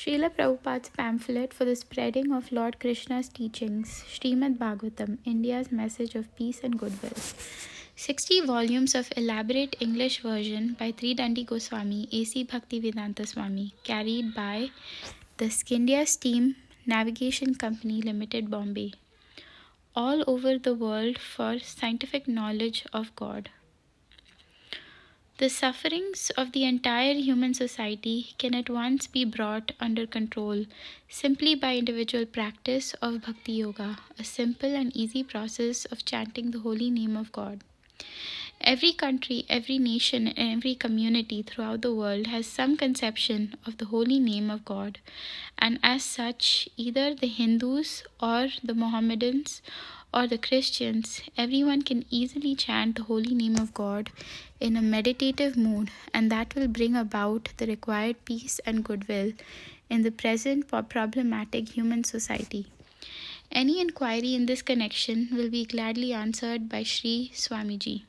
Srila Prabhupada's pamphlet for the spreading of Lord Krishna's teachings, SRIMAD Bhagavatam, India's message of peace and goodwill. 60 volumes of elaborate English version by Tridandi Goswami, A.C. Bhaktivedanta Swami, carried by the Scindia Steam Navigation Company Limited, Bombay, all over the world for scientific knowledge of God. The sufferings of the entire human society can at once be brought under control simply by individual practice of Bhakti Yoga, a simple and easy process of chanting the holy name of God. Every country, every nation, and every community throughout the world has some conception of the holy name of God, and as such, either the Hindus or the Mohammedans or the Christians, everyone can easily chant the holy name of God in a meditative mood, and that will bring about the required peace and goodwill in the present problematic human society. Any inquiry in this connection will be gladly answered by Sri Swamiji.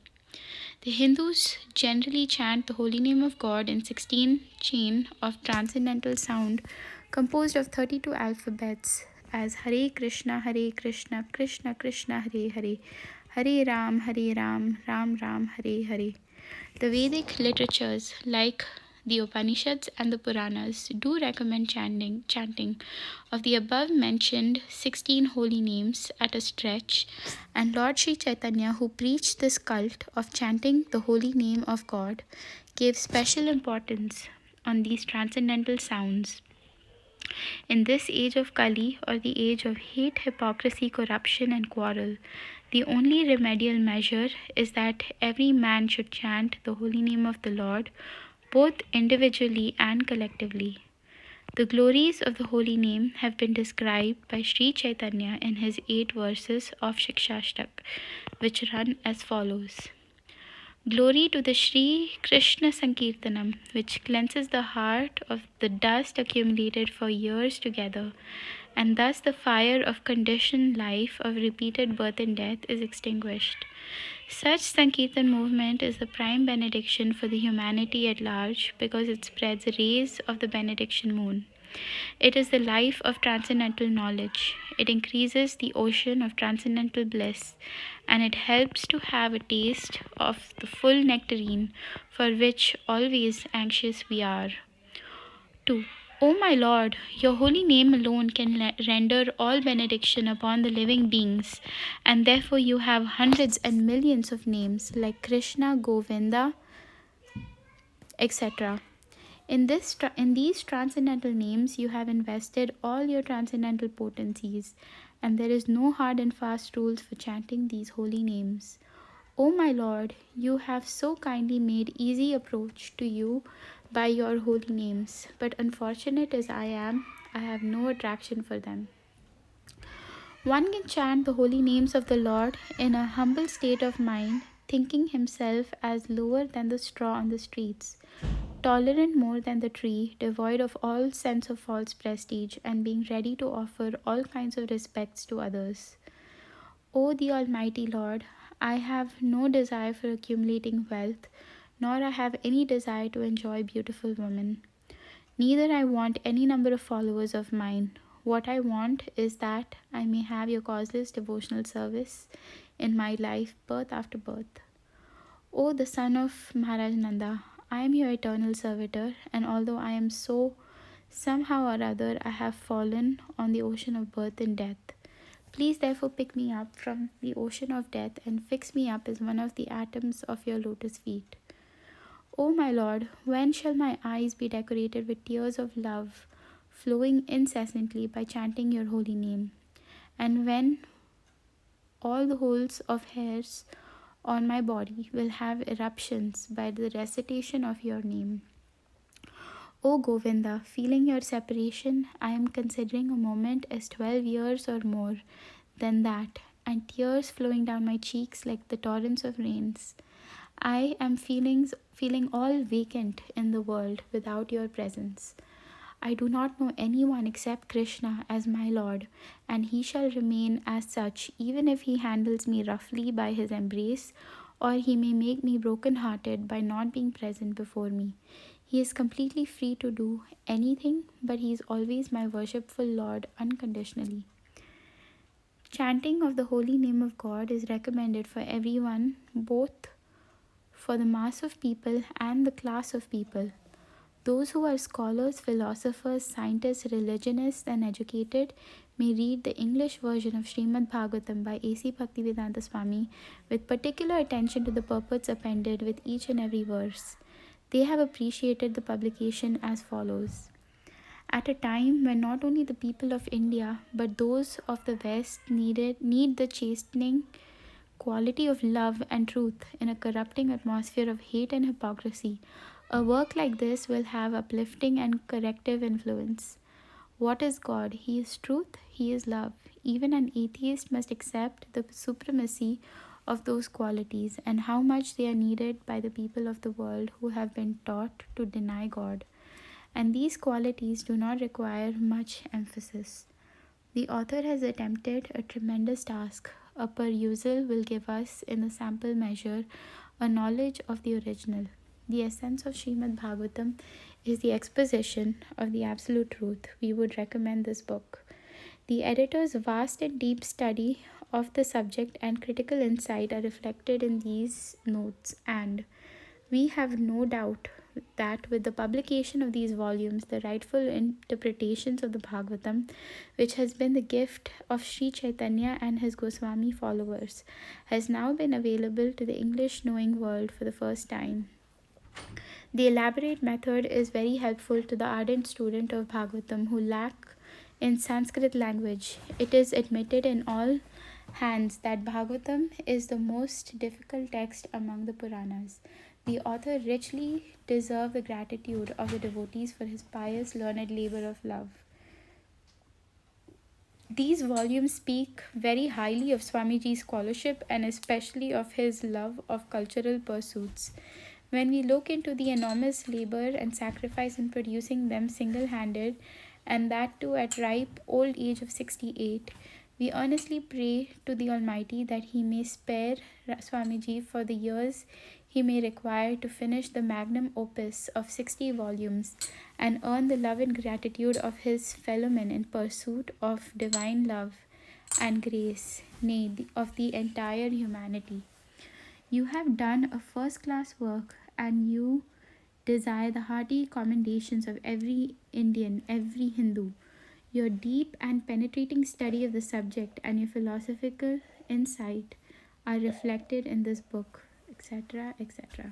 The Hindus generally chant the holy name of God in 16 chain of transcendental sound composed of 32 alphabets as Hare Krishna, Krishna Krishna, Hare Hare, Hare Ram, Ram Ram, Hare Hare. The Vedic literatures like the Upanishads and the Puranas do recommend chanting of the above mentioned 16 holy names at a stretch, and Lord Sri Chaitanya, who preached this cult of chanting the holy name of God, gave special importance on these transcendental sounds. In this age of Kali, or the age of hate, hypocrisy, corruption, and quarrel, the only remedial measure is that every man should chant the holy name of the Lord, both individually and collectively. The glories of the holy name have been described by Sri Chaitanya in his 8 verses of Shikshashtak, which run as follows. Glory to the Sri Krishna Sankirtanam, which cleanses the heart of the dust accumulated for years together, and thus the fire of conditioned life of repeated birth and death is extinguished. Such Sankirtan movement is the prime benediction for the humanity at large because it spreads rays of the benediction moon. It is the life of transcendental knowledge. It increases the ocean of transcendental bliss, and it helps to have a taste of the full nectarine for which always anxious we are. 2. O my Lord, your holy name alone can render all benediction upon the living beings, and therefore you have hundreds and millions of names like Krishna, Govinda, etc. In these transcendental names, you have invested all your transcendental potencies, and there is no hard and fast rules for chanting these holy names. O my Lord, you have so kindly made easy approach to you by your holy names, but unfortunate as I am, I have no attraction for them. One can chant the holy names of the Lord in a humble state of mind, thinking himself as lower than the straw on the streets, tolerant more than the tree, devoid of all sense of false prestige, and being ready to offer all kinds of respects to others. O the Almighty Lord, I have no desire for accumulating wealth, nor I have any desire to enjoy beautiful women. Neither I want any number of followers of mine. What I want is that I may have your causeless devotional service in my life, birth after birth. O the son of Maharaj Nanda, I am your eternal servitor, and although I am so, somehow or other I have fallen on the ocean of birth and death. Please therefore pick me up from the ocean of death and fix me up as one of the atoms of your lotus feet. O my Lord, when shall my eyes be decorated with tears of love, flowing incessantly by chanting your holy name? And when all the holes of hairs on my body will have eruptions by the recitation of your name? O Govinda, feeling your separation, I am considering a moment as 12 years or more than that, and tears flowing down my cheeks like the torrents of rains. I am feeling all vacant in the world without your presence. I do not know anyone except Krishna as my Lord, and he shall remain as such even if he handles me roughly by his embrace, or he may make me broken-hearted by not being present before me. He is completely free to do anything, but he is always my worshipful Lord unconditionally. Chanting of the holy name of God is recommended for everyone, both for the mass of people and the class of people. Those who are scholars, philosophers, scientists, religionists, and educated may read the English version of Srimad Bhagavatam by A.C. Bhaktivedanta Swami with particular attention to the purports appended with each and every verse. They have appreciated the publication as follows. At a time when not only the people of India but those of the West need the chastening quality of love and truth in a corrupting atmosphere of hate and hypocrisy, a work like this will have uplifting and corrective influence. What is God? He is truth, He is love. Even an atheist must accept the supremacy of those qualities and how much they are needed by the people of the world who have been taught to deny God. And these qualities do not require much emphasis. The author has attempted a tremendous task. A perusal will give us, in the sample measure, a knowledge of the original. The essence of Srimad Bhagavatam is the exposition of the absolute truth. We would recommend this book. The editor's vast and deep study of the subject and critical insight are reflected in these notes, and we have no doubt that with the publication of these volumes, the rightful interpretations of the Bhagavatam, which has been the gift of Sri Chaitanya and his Goswami followers, has now been available to the English knowing world for the first time. The elaborate method is very helpful to the ardent student of Bhagavatam who lack in Sanskrit language. It is admitted in all hands that Bhagavatam is the most difficult text among the Puranas. The author richly deserves the gratitude of the devotees for his pious, learned labor of love. These volumes speak very highly of Swamiji's scholarship and especially of his love of cultural pursuits. When we look into the enormous labor and sacrifice in producing them single handed, and that too at ripe old age of 68, we earnestly pray to the Almighty that He may spare Swamiji for the years he may require to finish the magnum opus of 60 volumes and earn the love and gratitude of his fellowmen in pursuit of divine love and grace, nay, of the entire humanity. You have done a first class work, and you desire the hearty commendations of every Indian, every Hindu. Your deep and penetrating study of the subject and your philosophical insight are reflected in this book, etc., etc.